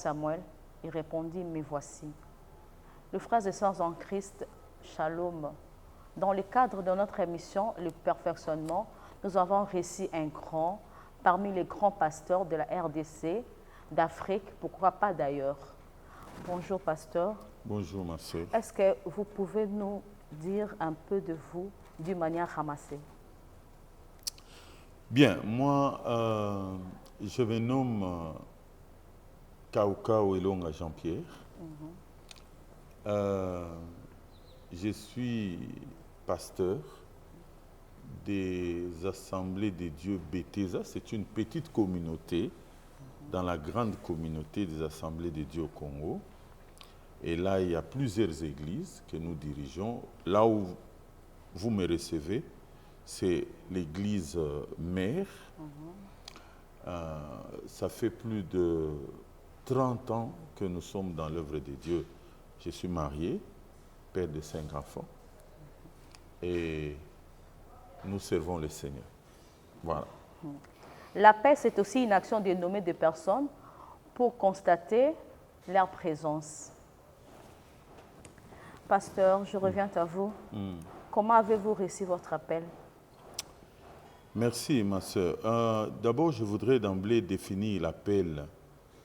Samuel, il répondit, me voici. Les frères et sœurs en Christ, Shalom. Dans le cadre de notre émission, le perfectionnement, nous avons reçu un grand, parmi les grands pasteurs de la RDC, d'Afrique, pourquoi pas d'ailleurs. Bonjour pasteur. Bonjour ma sœur. Est-ce que vous pouvez nous dire un peu de vous d'une manière ramassée? Bien, moi, je me nomme Kaukau Elonga Jean-Pierre. Je suis pasteur des Assemblées de Dieu Bethesda. C'est une petite communauté dans la grande communauté des Assemblées de Dieu au Congo. Et là, il y a plusieurs églises que nous dirigeons. Là où vous me recevez, c'est l'église mère. Ça fait plus de 30 ans que nous sommes dans l'œuvre de Dieu. Je suis marié, père de 5 enfants. Et nous servons le Seigneur. Voilà. La paix, c'est aussi une action de nommer des personnes pour constater leur présence. Pasteur, je reviens à vous. Comment avez-vous reçu votre appel? Merci, ma sœur. D'abord, je voudrais d'emblée définir l'appel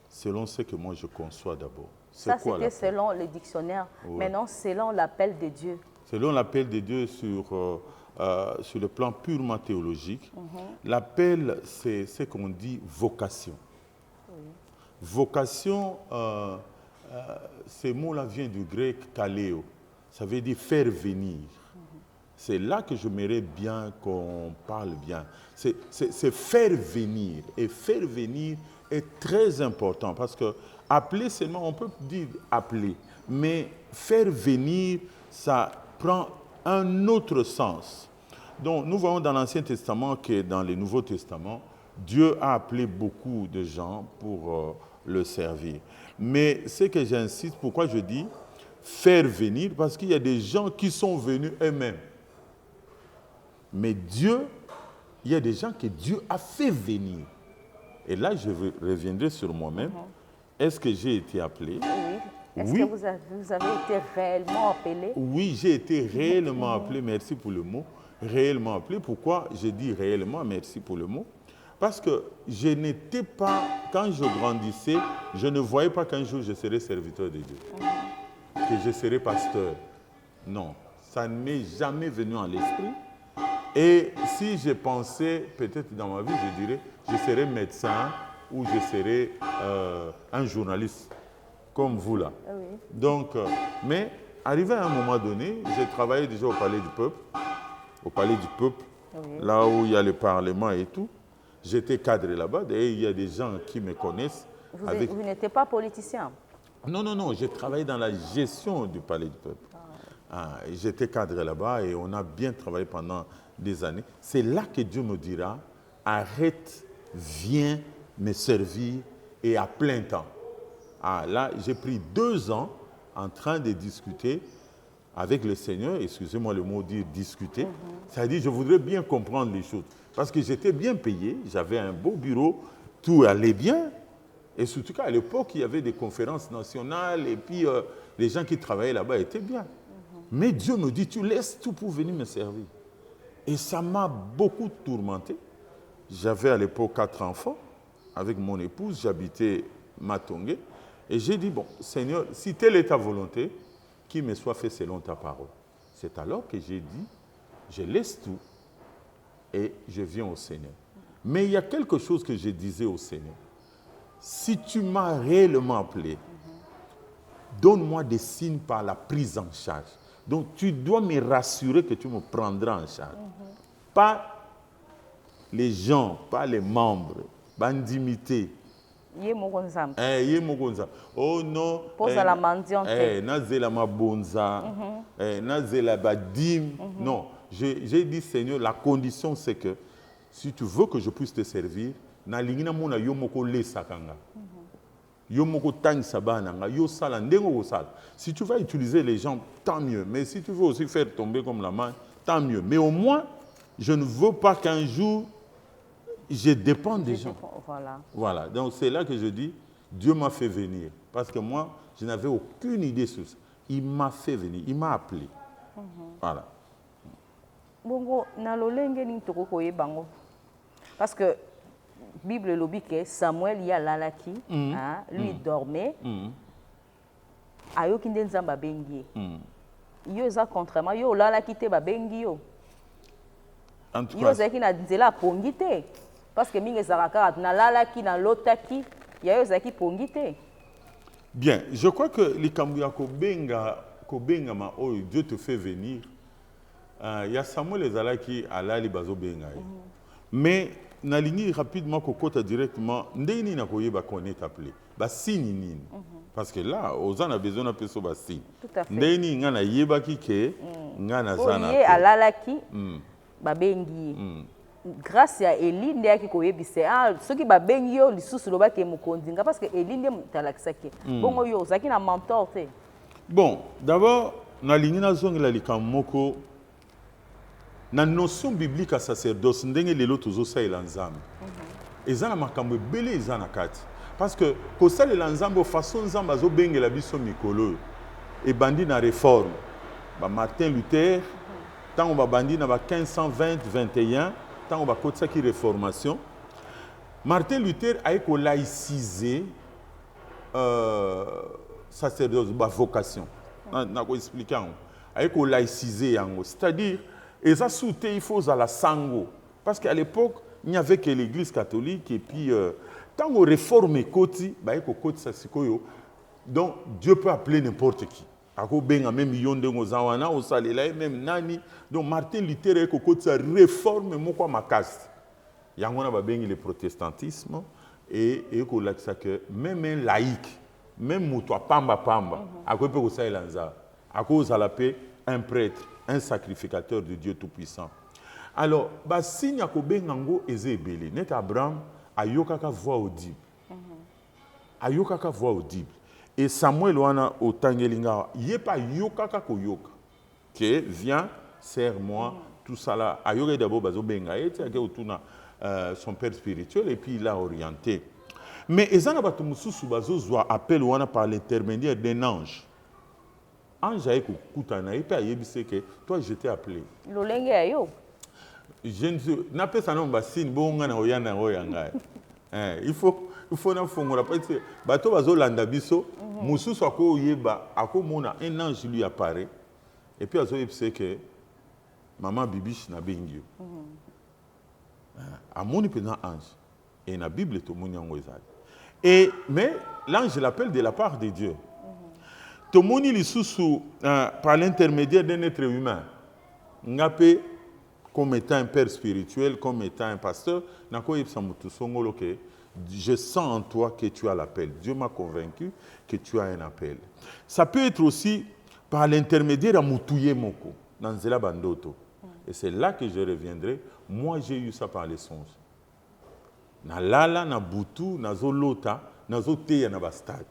selon ce que moi je conçois d'abord. Ça, c'était selon le dictionnaire. Ouais. Maintenant, selon l'appel de Dieu. Selon l'appel de Dieu sur le plan purement théologique, l'appel, c'est ce qu'on dit vocation. Oui. Vocation, ce mot-là vient du grec kaleo. Ça veut dire faire venir. C'est là que j'aimerais bien qu'on parle bien. C'est faire venir. Et faire venir est très important parce que appeler seulement, on peut dire appeler, mais faire venir, ça prend un autre sens. Donc, nous voyons dans l'Ancien Testament que dans le Nouveau Testament, Dieu a appelé beaucoup de gens pour le servir. Mais ce que j'insiste, pourquoi je dis faire venir, parce qu'il y a des gens qui sont venus eux-mêmes. Mais Dieu, il y a des gens que Dieu a fait venir. Et là, je reviendrai sur moi-même. Est-ce que j'ai été appelé? Oui. Est-ce que vous avez été réellement appelé? Oui, j'ai été réellement appelé. Merci pour le mot. Réellement appelé. Pourquoi je dis réellement? Merci pour le mot. Parce que je n'étais pas, quand je grandissais, je ne voyais pas qu'un jour je serais serviteur de Dieu. Que je serais pasteur. Non, ça ne m'est jamais venu à l'esprit. Et si je pensais, peut-être dans ma vie, je dirais, je serais médecin ou je serais un journaliste, comme vous là. Oui. Donc, mais arrivé à un moment donné, j'ai travaillé déjà au Palais du Peuple, oui. Là où il y a le Parlement et tout. J'étais cadre là-bas, et il y a des gens qui me connaissent. Vous n'étiez pas politicien? Non, j'ai travaillé dans la gestion du Palais du Peuple. J'étais cadre là-bas et on a bien travaillé pendant des années. C'est là que Dieu me dira, arrête, viens me servir et à plein temps. Là, j'ai pris 2 ans en train de discuter avec le Seigneur. Excusez-moi le mot dire discuter. Ça dit, je voudrais bien comprendre les choses. Parce que j'étais bien payé, j'avais un beau bureau, tout allait bien. Et surtout qu'à l'époque, il y avait des conférences nationales et puis les gens qui travaillaient là-bas étaient bien. Mais Dieu me dit, tu laisses tout pour venir me servir. Et ça m'a beaucoup tourmenté. J'avais à l'époque 4 enfants avec mon épouse, j'habitais Matongé. Et j'ai dit, bon, Seigneur, si telle est ta volonté, qu'il me soit fait selon ta parole. C'est alors que j'ai dit, je laisse tout et je viens au Seigneur. Mais il y a quelque chose que je disais au Seigneur. Si tu m'as réellement appelé, donne-moi des signes par la prise en charge. Donc, tu dois me rassurer que tu me prendras en charge. Pas les gens, pas les membres, bandimité. Oh non. Nazela mabonza. Nazela badim. Non. J'ai dit, Seigneur, la condition, c'est que si tu veux que je puisse te servir, na lingina mona yomoko le sakanga. Si tu vas utiliser les gens, tant mieux. Mais si tu veux aussi faire tomber comme la main, tant mieux. Mais au moins, je ne veux pas qu'un jour, je dépende des gens. Voilà. Voilà. Donc c'est là que je dis, Dieu m'a fait venir. Parce que moi, je n'avais aucune idée sur ça. Il m'a fait venir, il m'a appelé. Voilà. Bongo, na lolenge ni toko koye bango. Parce que Bible lobi que Samuel y a lalaki, lui dormait. Ayo kinde nzamba bengi. Yo za contrairement yo lalaki te ba bengi yo. En tout Yo cas, zaki na nzela pongi te. Parce que mingi zakaka na lalaki na lotaki, ya yo zaki pongi te. bien, je crois que les Kambuya Kobenga ma oyo, Dieu te fait venir. Il y a Samuel Ezalaki à l'ali bazo benga. Mais nalingi rapidement kokota directement ndeni na koyeba connaître appelé. Ba signe nini. Parce que là, aux a besoin de peso ba signe. Tout à fait. Ndeni ngana yebaki ke ngana zana. Oye alalaki ba bengi. Grâce à Eli nde yaki koyebise soki ba bengi yo lisusu lobaki mukondinga parce que Eli nde mutalakisaki. Bongo yo zaki na mentor te. Bon, d'abord, nalingi na zongela likamoko na notion biblique à sacerdoce ndenge lelo tozosalela nzambe eza na makambo ebele eza na kati parce que kosalela nzambe façon nzambe azobengela biso mikolo ebandi na réforme ba Martin Luther ntango babandi na ba 1520-21 ntango bakotisaki réformation Martin Luther aye kolaïciser sacerdoce ba vocation na ko expliquer yango aye kolaïciser yango c'est-à-dire et ça soutient il faut à la sango parce qu'à l'époque il n'y avait que l'église catholique et puis tant qu'on réforme koti bah eko koti ça sikoyo donc Dieu peut appeler n'importe qui ako benga même yonde ngozawana au salela même nani donc Martin Luther eko koti ça réforme moko makasi yangona ba bengi le protestantisme et eko lakisa que même un laïque même muto pamba ako pe ko salela nza ako za paix un prêtre un sacrificateur de Dieu Tout-Puissant. Alors, bah signe à Kobengango ezebele. Net Abraham ayokaka voix audible. Ayokaka voix audible. Et Samuel wana otangelinga yepa yokaka koyoka. Que viens, serre-moi, tout ça là. Ayoka d'abord bazo benga et tiake otuna son père spirituel et puis il a orienté. Mais ezana batu mususu bazo zwa appel wana par l'intermédiaire d'un ange. Ange a kutana et puis ayebise que toi je t'ai appelé. Lolenge ayo. Je ne sais n'a pas ça non basine bonga na oyana oyanga. Il faut na fongola parce que bato bazo landa biso mususu ako yeba ako mona un ange lui apparaît et puis azo yebise que maman bibiche na bengio. Amoni pena ange et na Bible to moni yango ezali. Et mais l'ange l'appelle de la part de Dieu. Tomoni lisusu par l'intermédiaire d'un être humain. Ngapé comme étant un père spirituel, comme étant un pasteur, je sens en toi que tu as l'appel. Dieu m'a convaincu que tu as un appel. Ça peut être aussi par l'intermédiaire de Moutouye Moko, dans Zela Bandoto. Et c'est là que je reviendrai. Moi, j'ai eu ça par les songes. Na lala, na butu, na zolota, na zoteya, na bastade.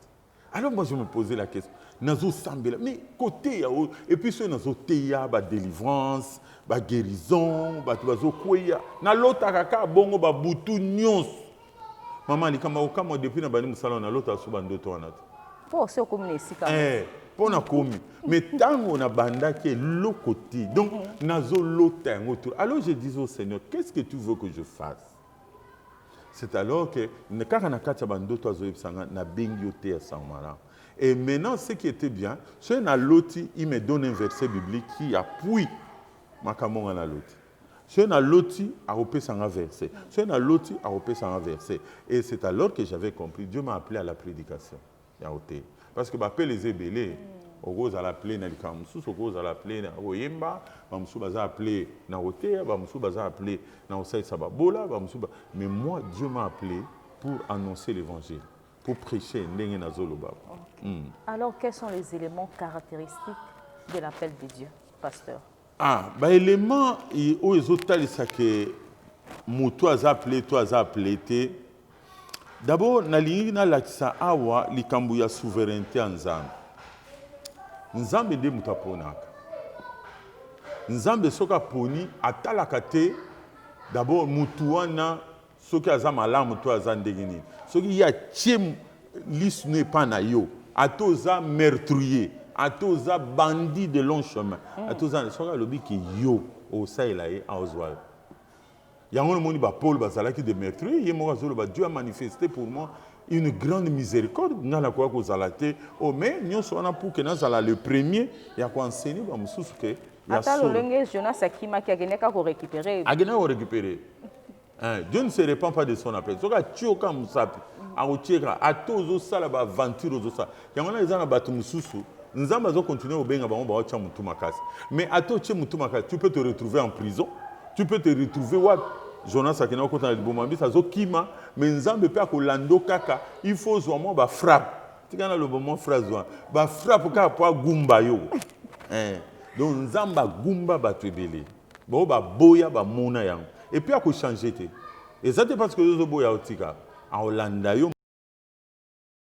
Alors moi, je me posais la question. Nazo sambela, mais côté et puis ce nazo teya, ba délivrance, ba guérison, ba bazo kweya. Na lota kaka bongo ba butu nyons. Maman li kama okama depuis na bani musala na lota so bandoto wana. Po se okomne sika. Po na komi. Mais tango na banda ke lo côté. Donc nazo lota ngoto. Alors je dis au Seigneur, qu'est-ce que tu veux que je fasse? C'est alors que quand on a quatre bandoto azo yebsanga na bengi ote ya samara. Et maintenant, ce qui était bien, c'est que l'autre, il me donne un verset biblique qui appuie ma camon à l'autre. C'est que l'autre a repé sans verset. C'est que l'autre a repé sans verset. Et c'est alors que j'avais compris. Dieu m'a appelé à la prédication. Parce que m'appelle les ébélés. Au gros à l'appeler na likamoussous, au gros à l'appeler na oyemba, bamoussou baza appelé na otea, bamoussou baza appelé na osai sababola, bamoussou. Mais moi, Dieu m'a appelé pour annoncer l'évangile. Pour prêcher. Alors, quels sont les éléments caractéristiques de l'appel de Dieu, pasteur? Élément, ils ont que toi as appelé. D'abord, na lakisa awa likambu ya souveraineté en Nzambe. Nzambe de mutaponaka. Nzambe soka poni atalaka te. D'abord mutuana soki aza malamu to aza ndenge nini. Soki ya tie lis n'est pas na yo atoza meurtrier atoza bandit de long chemin atoza soka lobi ki yo osaela ye aozwa yango moni ba Paul bazalaki de meurtrier ye moko azoloba Dieu a manifesté pour moi une grande miséricorde nga na kwa kozala te o mais nyonso wana pour que nazala le premier ya koenseigner ba mosusu ke ya ata lolenge Jonas akimaki agendeka korécupérer agendeka korécupérer Dieu ne se répand pas de son appel soka tioka musapi akotieka atozo sala ba aventure ozosa yango na eza na bato mosusu nzambe azo continuer obenga bango baotya mutu makasi mais atotie mutu makasi tu peux te retrouver en prison tu peux te retrouver wapi Jonas akena okota na liboma mbisa azokima mais nzambe pe akolando kaka il faut zwa mwa ba frappe tikana le moment phrase wa ba frappe ka po gumba yo donc nzambe gumba bato ebele bo ba boya ba mona yango et puis ako changer te et ça c'est parce que zo boya otika aolanda yo